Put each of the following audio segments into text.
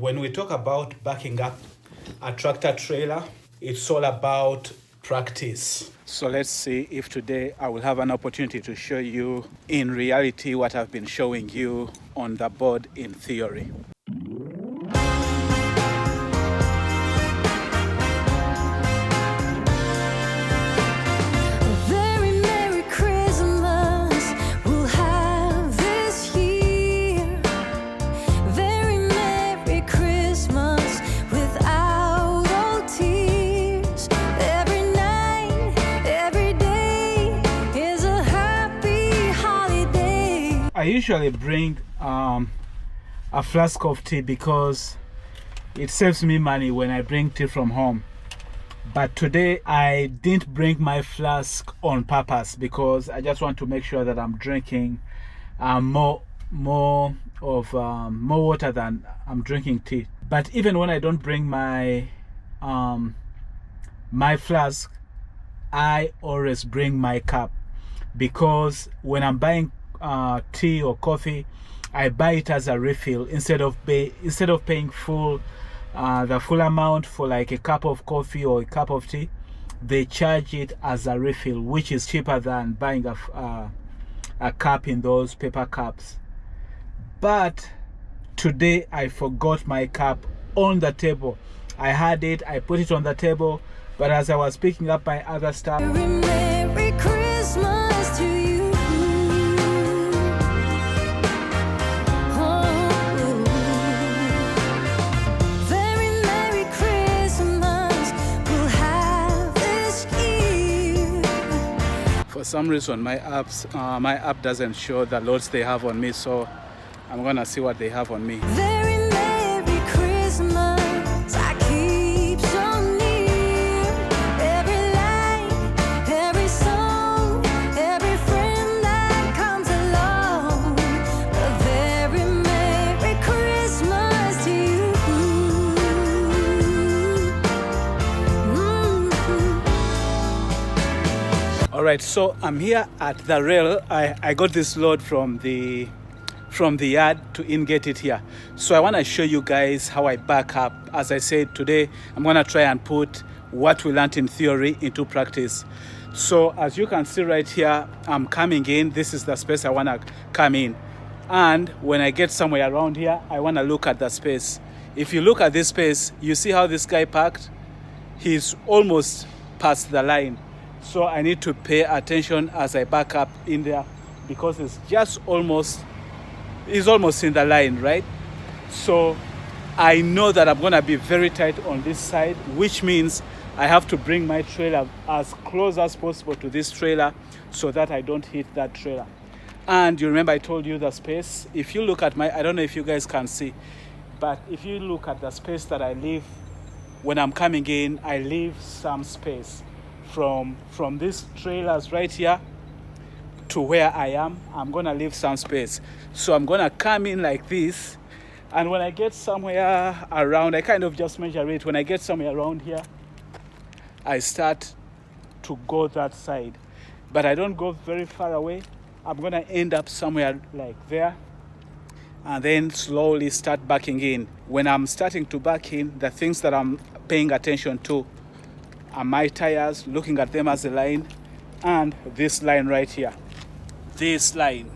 When we talk about backing up a tractor trailer, it's all about practice. So let's see if today I will have an opportunity to show you in reality what I've been showing you on the board in theory. I usually bring a flask of tea because it saves me money when I bring tea from home. But today I didn't bring my flask on purpose because I just want to make sure that I'm drinking more water than I'm drinking tea. But even when I don't bring my my flask, I always bring my cup, because when I'm buying tea or coffee, I buy it as a refill instead of paying full the full amount for like a cup of coffee or a cup of tea. They charge it as a refill, which is cheaper than buying a cup in those paper cups. But today I forgot my cup on the table. I had it, I put it on the table, but as I was picking up my other stuff, Merry Christmas to you. for some reason my app doesn't show the loads they have on me, so I'm gonna see what they have on me. Very Merry Christmas, I keep so near. Every line, every song, every friend that comes along. A very Merry Christmas to you. All right, so I'm here at the rail. I got this load from the yard to in-gate it here. So I want to show you guys how I back up. As I said, today I'm going to try and put what we learned in theory into practice. So as you can see right here, I'm coming in. This is the space I want to come in. And when I get somewhere around here, I want to look at the space. If you look at this space, you see how this guy parked? He's almost past the line. So I need to pay attention as I back up in there, because it's just almost in the line, right? So I know that I'm going to be very tight on this side, which means I have to bring my trailer as close as possible to this trailer so that I don't hit that trailer. And you remember I told you the space. If you look at I don't know if you guys can see, but if you look at the space that I leave when I'm coming in, I leave some space from these trailers right here to where I am. I'm gonna leave some space, so I'm gonna come in like this, and when I get somewhere around, I kind of just measure it. When I get somewhere around here, I start to go that side, but I don't go very far away. I'm gonna end up somewhere like there, and then slowly start backing in. When I'm starting to back in, the things that I'm paying attention to are my tires, looking at them as a line, and this line right here, this line.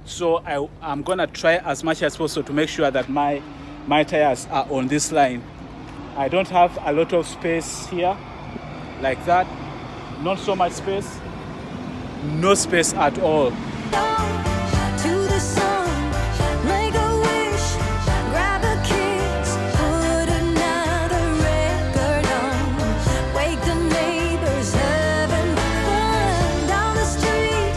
So I'm gonna try as much as possible to make sure that my tires are on this line. I don't have a lot of space here like that, not so much space, no space at all. To the sun, make a wish, grab a kiss, put another record on, wake the neighbors, having fun down the street,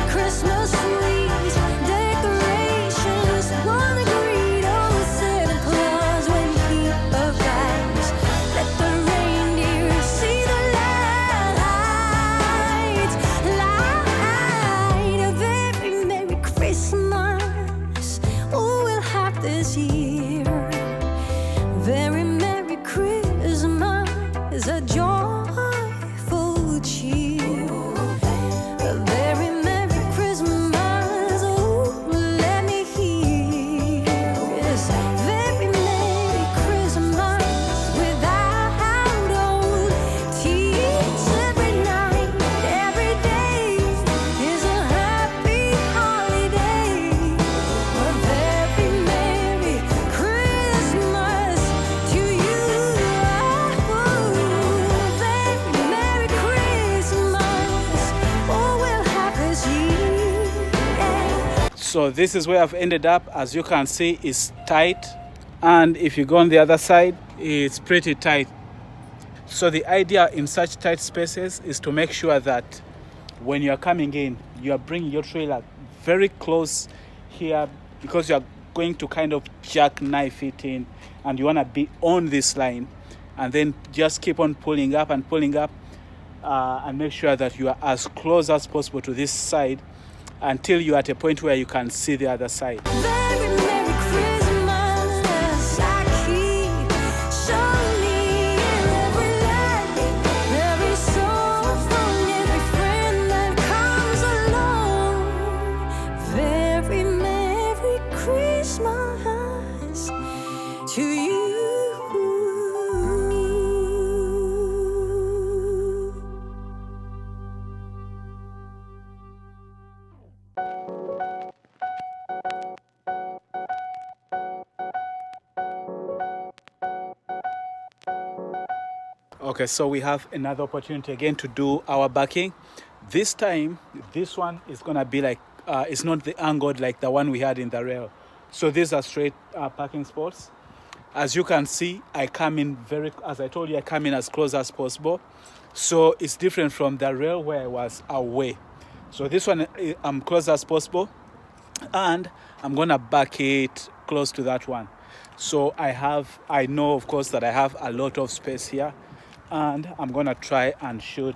Christmas sweets, decorations, wanna greet old Santa Claus when he arrives. Let the reindeer see the lights, light a very So this is where I've ended up. As you can see, it's tight, and if you go on the other side, it's pretty tight. So the idea in such tight spaces is to make sure that when you are coming in, you are bringing your trailer very close here, because you are going to kind of jackknife it in, and you want to be on this line, and then just keep on pulling up and pulling up, and make sure that you are as close as possible to this side until you're at a point where you can see the other side. Very Merry Christmas. I keep showing me every light, every soul from every friend that comes along. Very Merry Christmas to you. Okay, so we have another opportunity again to do our backing. This time, this one is gonna be like, it's not the angled like the one we had in the rail. So these are straight parking spots. As you can see, I come in as I told you, I come in as close as possible. So it's different from the rail where I was away. So this one, I'm close as possible, and I'm gonna back it close to that one. So I know of course that I have a lot of space here, and I'm gonna try and shoot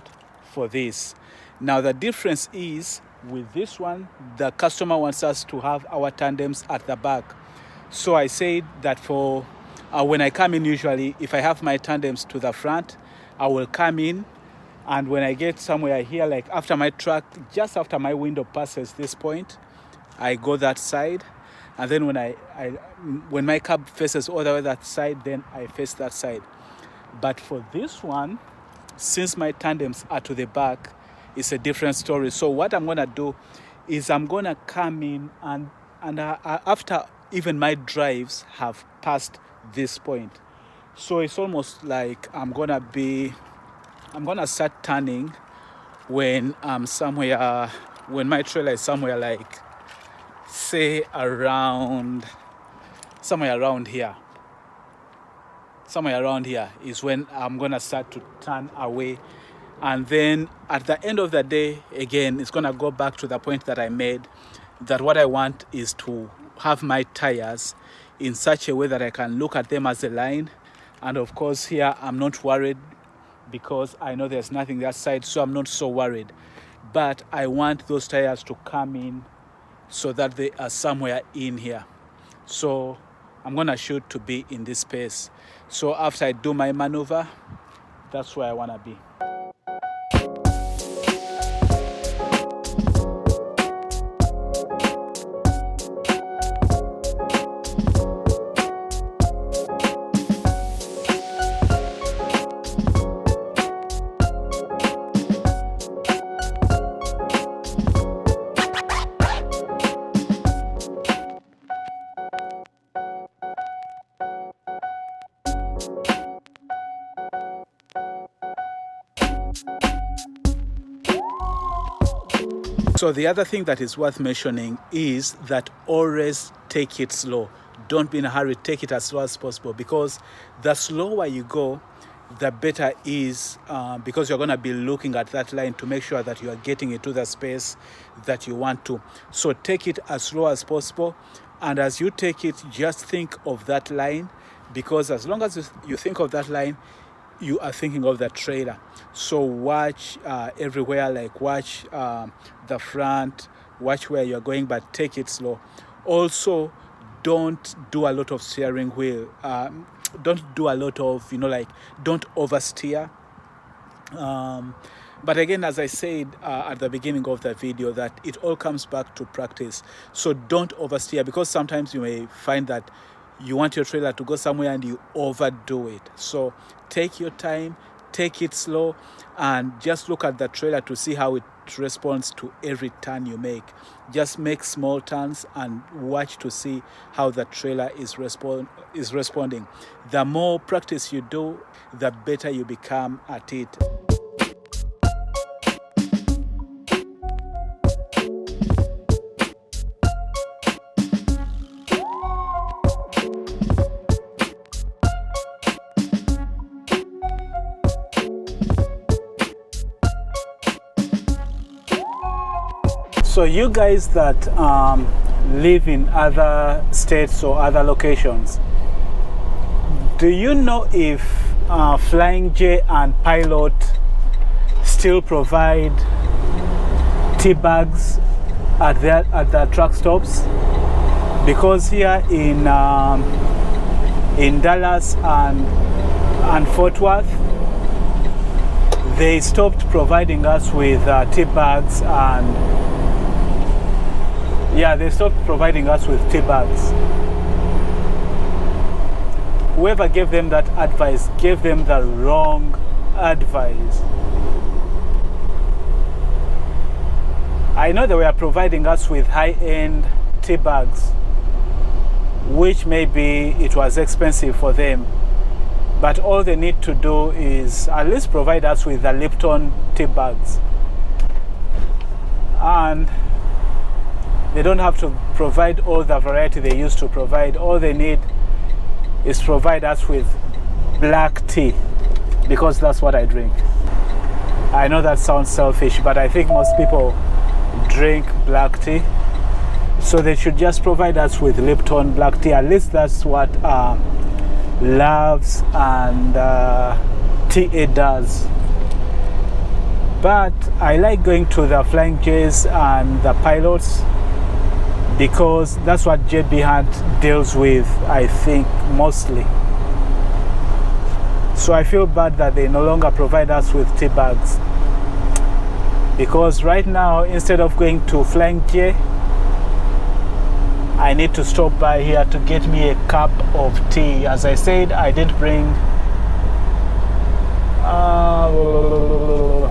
for this. Now the difference is, with this one, the customer wants us to have our tandems at the back. So I said that for when I come in, usually if I have my tandems to the front, I will come in, and when I get somewhere here, like after my truck, just after my window passes this point, I go that side, and then when my cab faces all the way that side, then I face that side. But for this one, since my tandems are to the back, it's a different story. So what I'm gonna do is I'm gonna come in, and after even my drives have passed this point, so it's almost like I'm gonna start turning when I'm somewhere, when my trailer is somewhere like, say somewhere around here. Somewhere around here is when I'm gonna start to turn away. And then at the end of the day, again, it's gonna go back to the point that I made, that what I want is to have my tires in such a way that I can look at them as a line. And of course here, I'm not worried because I know there's nothing that side, so I'm not so worried. But I want those tires to come in so that they are somewhere in here. So I'm gonna shoot to be in this space. So after I do my maneuver, that's where I wanna be. So the other thing that is worth mentioning is that always take it slow. Don't be in a hurry, take it as slow as possible, because the slower you go, the better is, because you're going to be looking at that line to make sure that you are getting into the space that you want to. So take it as slow as possible, and as you take it, just think of that line, because as long as you think of that line, you are thinking of the trailer. So watch everywhere, like watch the front, watch where you're going, but take it slow. Also, don't do a lot of steering wheel. Don't do a lot of, don't oversteer. But again, as I said at the beginning of the video, that it all comes back to practice. So don't oversteer, because sometimes you may find that you want your trailer to go somewhere and you overdo it. So take your time, take it slow, and just look at the trailer to see how it responds to every turn you make. Just make small turns and watch to see how the trailer is responding. The more practice you do, the better you become at it. So you guys that live in other states or other locations, do you know if Flying J and Pilot still provide tea bags at the truck stops? Because here in Dallas and Fort Worth, they stopped providing us with tea bags, and yeah, they stopped providing us with tea bags. Whoever gave them that advice gave them the wrong advice. I know they were providing us with high-end tea bags, which maybe it was expensive for them, but all they need to do is at least provide us with the Lipton tea bags, and they don't have to provide all the variety they used to provide. All they need is provide us with black tea, because that's what I drink. I know that sounds selfish, but I think most people drink black tea, so they should just provide us with Lipton black tea. At least that's what Loves and TA does. But I like going to the Flying J's and the Pilots because that's what JB Hunt deals with, I think, mostly. So I feel bad that they no longer provide us with tea bags, because right now, instead of going to Flying J, I need to stop by here to get me a cup of tea. As I said, I didn't bring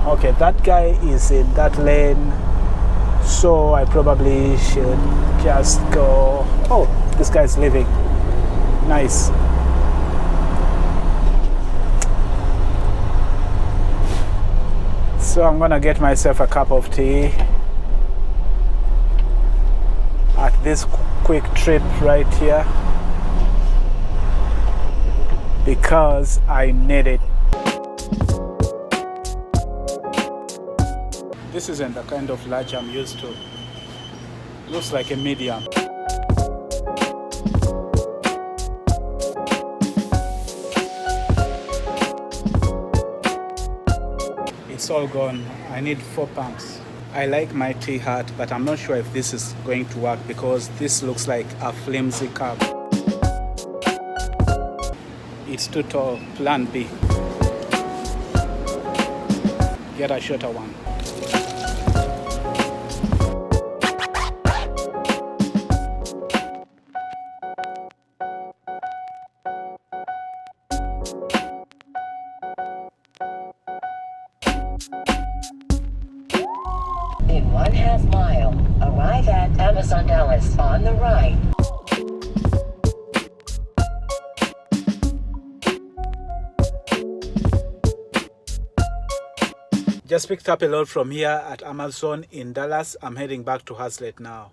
okay, that guy is in that lane, so I probably should just go. Oh, this guy's leaving. Nice. So I'm gonna get myself a cup of tea at this quick trip right here because I need it. This isn't the kind of large I'm used to. Looks like a medium. It's all gone. I need 4 pumps. I like my tea hat, but I'm not sure if this is going to work because this looks like a flimsy cup. It's too tall. Plan B. Get a shorter one. In 1/2 mile, arrive at Amazon Dallas on the right. Just picked up a load from here at Amazon in Dallas. I'm heading back to Hazlet now.